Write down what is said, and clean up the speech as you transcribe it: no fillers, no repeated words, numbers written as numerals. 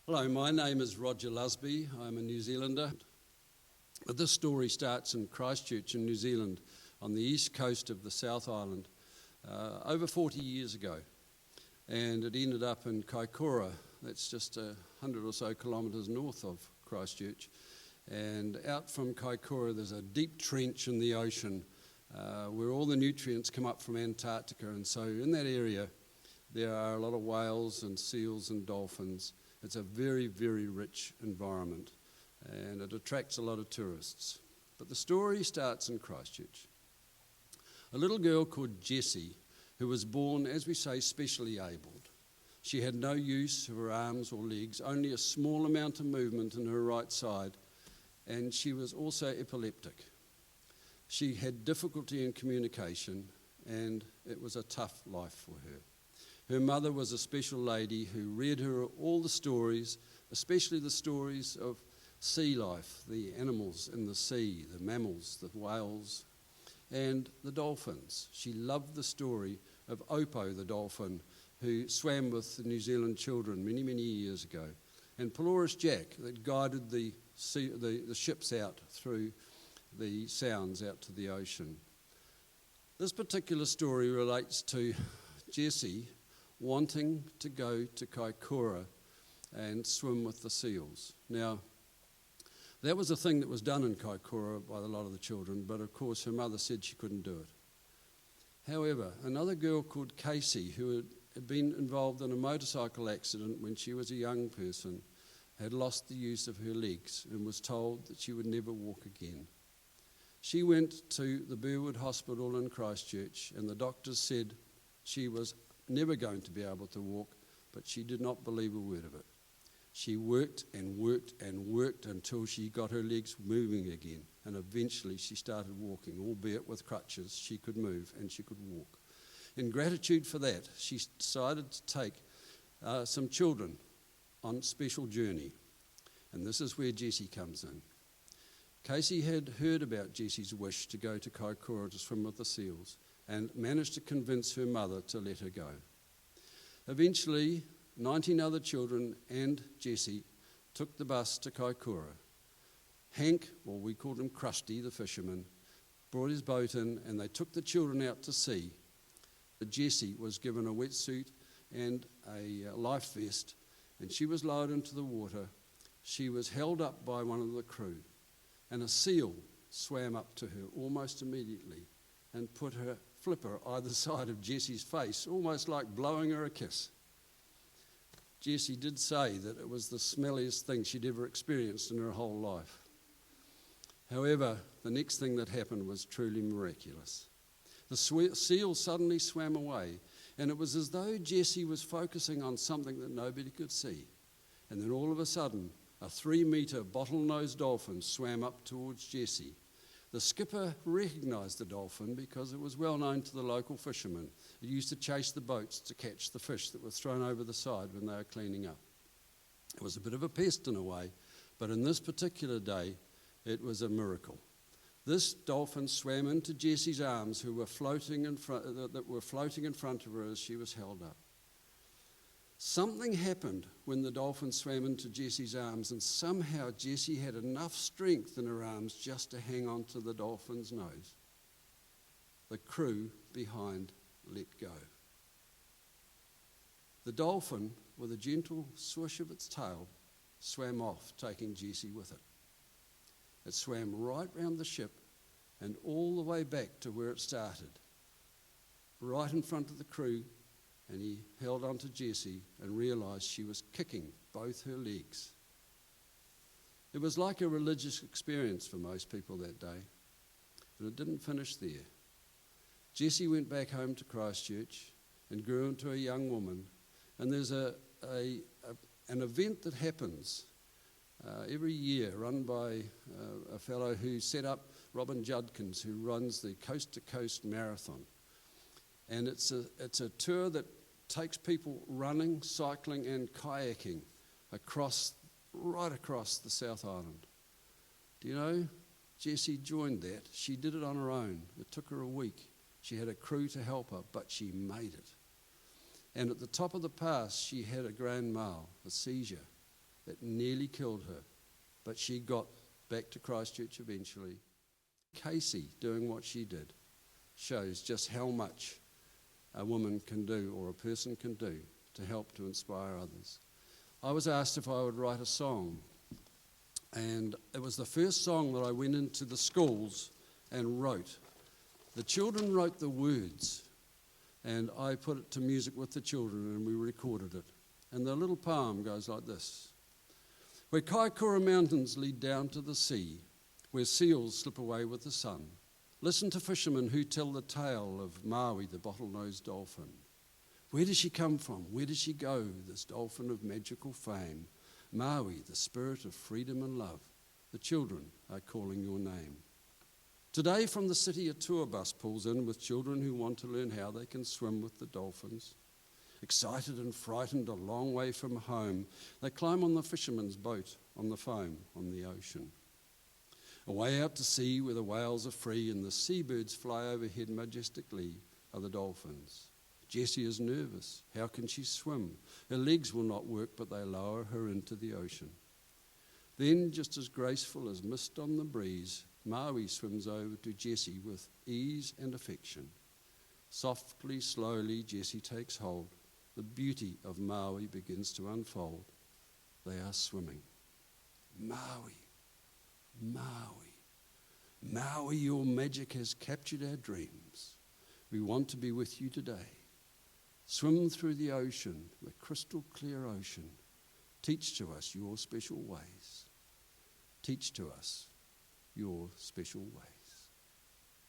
Hello, my name is Roger Lusby. I'm a New Zealander. But this story starts in Christchurch in New Zealand on the east coast of the South Island over 40 years ago. And it ended up in Kaikoura, that's just 100 or so kilometres north of Christchurch. And out from Kaikoura there's a deep trench in the ocean where all the nutrients come up from Antarctica. And so in that area there are a lot of whales and seals and dolphins. It's a very, very rich environment and it attracts a lot of tourists. But the story starts in Christchurch. A little girl called Jessie, who was born, as we say, specially abled. She had no use of her arms or legs, only a small amount of movement in her right side, and she was also epileptic. She had difficulty in communication and it was a tough life for her. Her mother was a special lady who read her all the stories, especially the stories of sea life, the animals in the sea, the mammals, the whales, and the dolphins. She loved the story of Opo the dolphin, who swam with the New Zealand children many, many years ago, and Pelorus Jack, that guided the ships out through the sounds out to the ocean. This particular story relates to Jessie wanting to go to Kaikoura and swim with the seals. Now, that was a thing that was done in Kaikoura by a lot of the children, but of course her mother said she couldn't do it. However, another girl called Casey, who had been involved in a motorcycle accident when she was a young person, had lost the use of her legs and was told that she would never walk again. She went to the Burwood Hospital in Christchurch and the doctors said she was never going to be able to walk, but she did not believe a word of it. She worked and worked and worked until she got her legs moving again, and eventually she started walking, albeit with crutches. She could move and she could walk. In gratitude for that, she decided to take some children on a special journey, and this is where Jessie comes in. Casey had heard about Jessie's wish to go to Kaikoura to swim with the seals, and managed to convince her mother to let her go. Eventually, 19 other children and Jessie took the bus to Kaikoura. Hank, or we called him Krusty, the fisherman, brought his boat in and they took the children out to sea. Jessie was given a wetsuit and a life vest, and she was lowered into the water. She was held up by one of the crew, and a seal swam up to her almost immediately and put her flipper either side of Jessie's face, almost like blowing her a kiss. Jessie did say that it was the smelliest thing she'd ever experienced in her whole life. However, the next thing that happened was truly miraculous. The seal suddenly swam away, and it was as though Jessie was focusing on something that nobody could see. And then all of a sudden, a 3-metre bottlenose dolphin swam up towards Jessie. The skipper recognised the dolphin because it was well known to the local fishermen. It used to chase the boats to catch the fish that were thrown over the side when they were cleaning up. It was a bit of a pest in a way, but in this particular day, it was a miracle. This dolphin swam into Jessie's arms, that were floating in front of her as she was held up. Something happened when the dolphin swam into Jessie's arms, and somehow Jessie had enough strength in her arms just to hang on to the dolphin's nose. The crew behind let go. The dolphin, with a gentle swish of its tail, swam off, taking Jessie with it. It swam right round the ship and all the way back to where it started, right in front of the crew. And he held on to Jessie and realised she was kicking both her legs. It was like a religious experience for most people that day, but it didn't finish there. Jessie went back home to Christchurch and grew into a young woman. And there's an event that happens every year, run by a fellow who set up, Robin Judkins, who runs the Coast to Coast Marathon. And it's a tour that takes people running, cycling and kayaking right across the South Island. Do you know, Jessie joined that. She did it on her own. It took her a week. She had a crew to help her, but she made it. And at the top of the pass, she had a grand mal, a seizure, It nearly killed her, but she got back to Christchurch eventually. Casey doing what she did shows just how much a woman can do or a person can do to help to inspire others. I was asked if I would write a song, and it was the first song that I went into the schools and wrote. The children wrote the words, and I put it to music with the children, and we recorded it. And the little poem goes like this. Where Kaikoura mountains lead down to the sea, where seals slip away with the sun, listen to fishermen who tell the tale of Maui the bottlenose dolphin. Where does she come from? Where does she go, this dolphin of magical fame? Maui, the spirit of freedom and love. The children are calling your name. Today from the city a tour bus pulls in with children who want to learn how they can swim with the dolphins. Excited and frightened a long way from home, they climb on the fisherman's boat on the foam on the ocean. Away out to sea where the whales are free and the seabirds fly overhead majestically are the dolphins. Jessie is nervous. How can she swim? Her legs will not work, but they lower her into the ocean. Then, just as graceful as mist on the breeze, Maui swims over to Jessie with ease and affection. Softly, slowly, Jessie takes hold. The beauty of Maui begins to unfold. They are swimming. Maui, Maui, Maui, your magic has captured our dreams. We want to be with you today. Swim through the ocean, the crystal clear ocean. Teach to us your special ways. Teach to us your special ways.